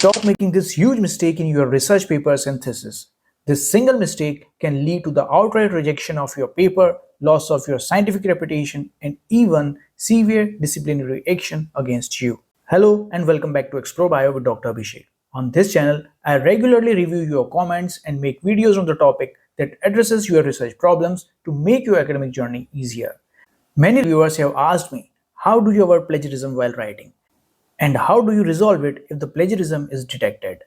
Stop making this huge mistake in your research papers and thesis. This single mistake can lead to the outright rejection of your paper, loss of your scientific reputation, and even severe disciplinary action against you. Hello and welcome back to XploreBio with Dr. Abhishek. On this channel, I regularly review your comments and make videos on the topic that addresses your research problems to make your academic journey easier. Many viewers have asked me, how do you avoid plagiarism while writing? And how do you resolve it if the plagiarism is detected?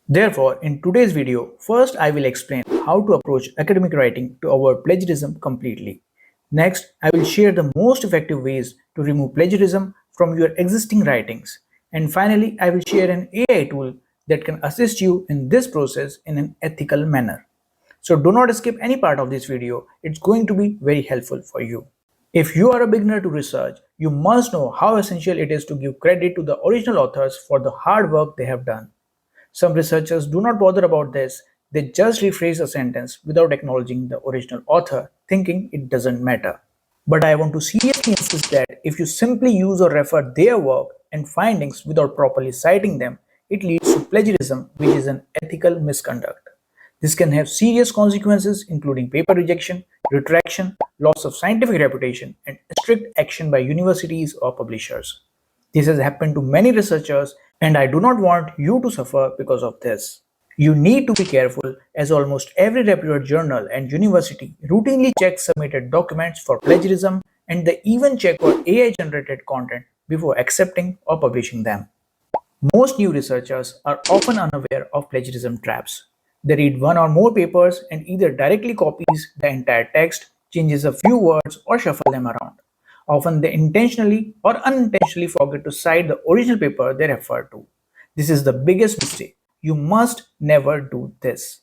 Therefore, in today's video, first I will explain how to approach academic writing to avoid plagiarism completely. Next, I will share the most effective ways to remove plagiarism from your existing writings. And finally, I will share an AI tool that can assist you in this process in an ethical manner. So do not skip any part of this video, it's going to be very helpful for you. If you are a beginner to research, you must know how essential it is to give credit to the original authors for the hard work they have done. Some researchers do not bother about this, they just rephrase a sentence without acknowledging the original author, thinking it doesn't matter. But I want to seriously insist that if you simply use or refer their work and findings without properly citing them, it leads to plagiarism, which is an ethical misconduct. This can have serious consequences, including paper rejection, retraction, loss of scientific reputation, and strict action by universities or publishers. This has happened to many researchers, and I do not want you to suffer because of this. You need to be careful, as almost every reputed journal and university routinely checks submitted documents for plagiarism, and they even check for AI generated content before accepting or publishing them. Most new researchers are often unaware of plagiarism traps. They read one or more papers and either directly copies the entire text, changes a few words, or shuffle them around. Often they intentionally or unintentionally forget to cite the original paper they refer to. This is the biggest mistake. You must never do this.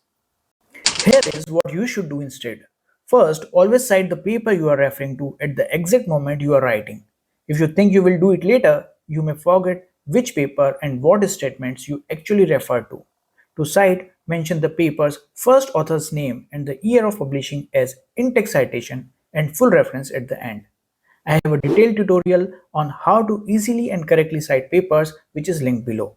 Here is what you should do instead. First, always cite the paper you are referring to at the exact moment you are writing. If you think you will do it later, you may forget which paper and what statements you actually refer to. To cite, mention the paper's first author's name and the year of publishing as in-text citation and full reference at the end. I have a detailed tutorial on how to easily and correctly cite papers, which is linked below.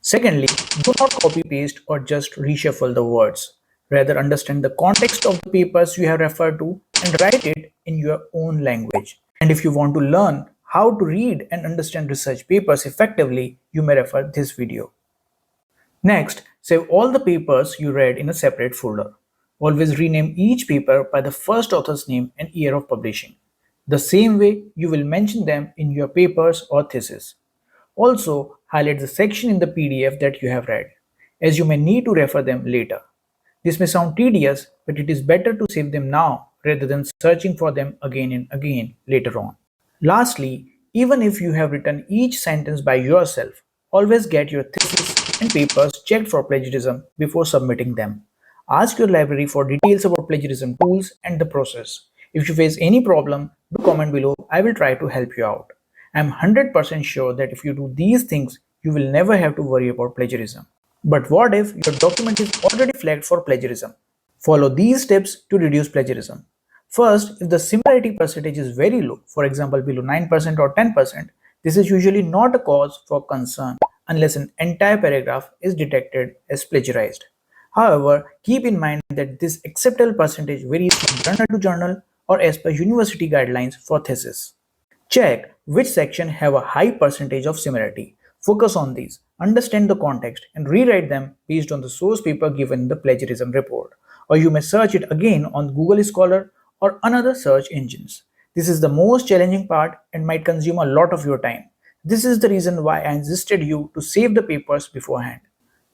Secondly, do not copy paste or just reshuffle the words. Rather, understand the context of the papers you have referred to and write it in your own language. And if you want to learn how to read and understand research papers effectively, you may refer this video. Next, save all the papers you read in a separate folder. Always rename each paper by the first author's name and year of publishing. The same way you will mention them in your papers or thesis. Also, highlight the section in the PDF that you have read, as you may need to refer them later. This may sound tedious, but it is better to save them now rather than searching for them again and again later on. Lastly, even if you have written each sentence by yourself, always get your thesis and papers checked for plagiarism before submitting them. Ask your library for details about plagiarism tools and the process. If you face any problem, do comment below. I will try to help you out. I am 100% sure that if you do these things, you will never have to worry about plagiarism. But what if your document is already flagged for plagiarism? Follow these steps to reduce plagiarism. First, if the similarity percentage is very low, for example below 9% or 10%, this is usually not a cause for concern unless an entire paragraph is detected as plagiarized. However, keep in mind that this acceptable percentage varies from journal to journal or as per university guidelines for thesis. Check which section have a high percentage of similarity. Focus on these, understand the context, and rewrite them based on the source paper given in the plagiarism report. Or you may search it again on Google Scholar or another search engines. This is the most challenging part and might consume a lot of your time. This is the reason why I insisted you to save the papers beforehand.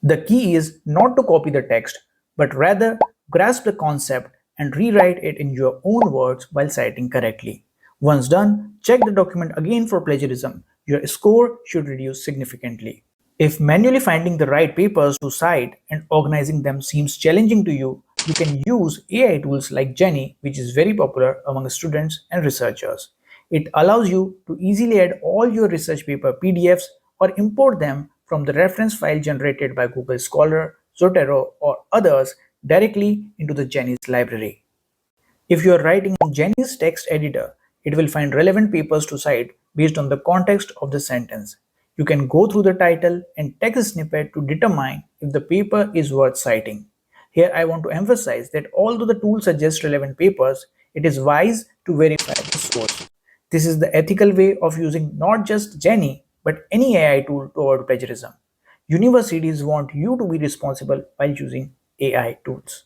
The key is not to copy the text, but rather grasp the concept and rewrite it in your own words while citing correctly. Once done, check the document again for plagiarism. Your score should reduce significantly. If manually finding the right papers to cite and organizing them seems challenging to you, you can use AI tools like Jenni, which is very popular among students and researchers. It allows you to easily add all your research paper PDFs or import them from the reference file generated by Google Scholar, Zotero, or others directly into the Jenni's library. If you are writing in Jenni's text editor, it will find relevant papers to cite based on the context of the sentence. You can go through the title and text snippet to determine if the paper is worth citing. Here I want to emphasize that although the tool suggests relevant papers, it is wise to verify the source. This is the ethical way of using not just Jenni, but any AI tool to avoid plagiarism. Universities want you to be responsible while using AI tools.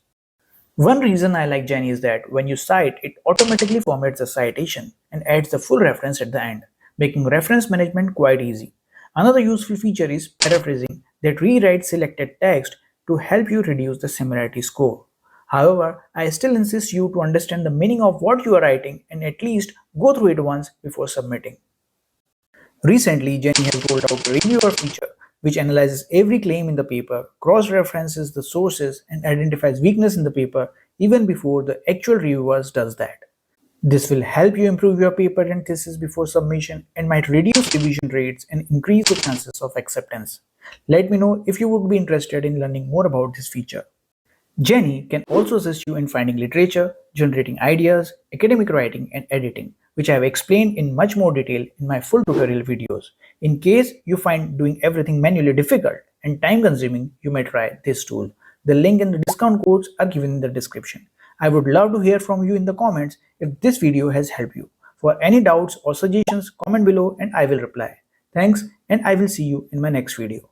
One reason I like Jenni is that when you cite, it automatically formats the citation and adds the full reference at the end, making reference management quite easy. Another useful feature is paraphrasing that rewrites selected text to help you reduce the similarity score. However, I still insist you to understand the meaning of what you are writing and at least go through it once before submitting. Recently, Jenni has rolled out a reviewer feature which analyzes every claim in the paper, cross-references the sources, and identifies weakness in the paper even before the actual reviewers does that. This will help you improve your paper and thesis before submission and might reduce revision rates and increase the chances of acceptance. Let me know if you would be interested in learning more about this feature. Jenni can also assist you in finding literature, generating ideas, academic writing, and editing, which I have explained in much more detail in my full tutorial videos. In case you find doing everything manually difficult and time consuming, you may try this tool. The link and the discount codes are given in the description. I would love to hear from you in the comments if this video has helped you. For any doubts or suggestions, comment below and I will reply. Thanks, and I will see you in my next video.